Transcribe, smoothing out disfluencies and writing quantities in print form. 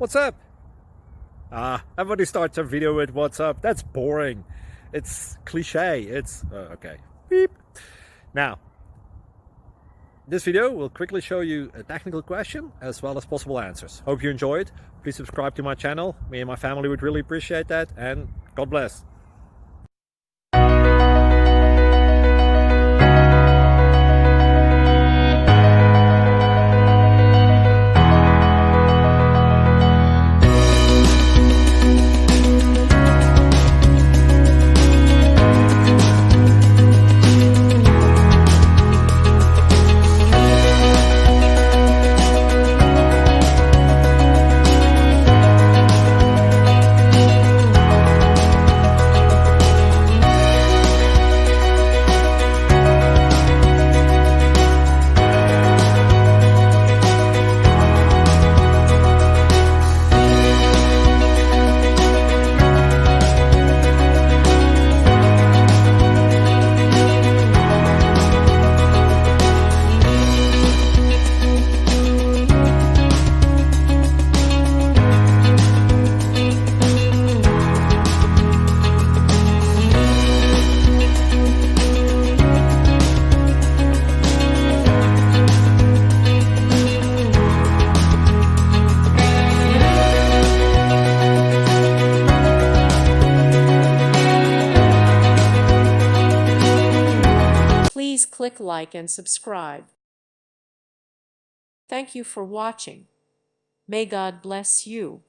What's up? Everybody starts a video with what's up. That's boring. It's cliche. It's okay. Beep. Now, this video will quickly show you a technical question as well as possible answers. Hope you enjoy it. Please subscribe to my channel. Me and my family would really appreciate that, and God bless. Please click like and subscribe. Thank you for watching. May God bless you.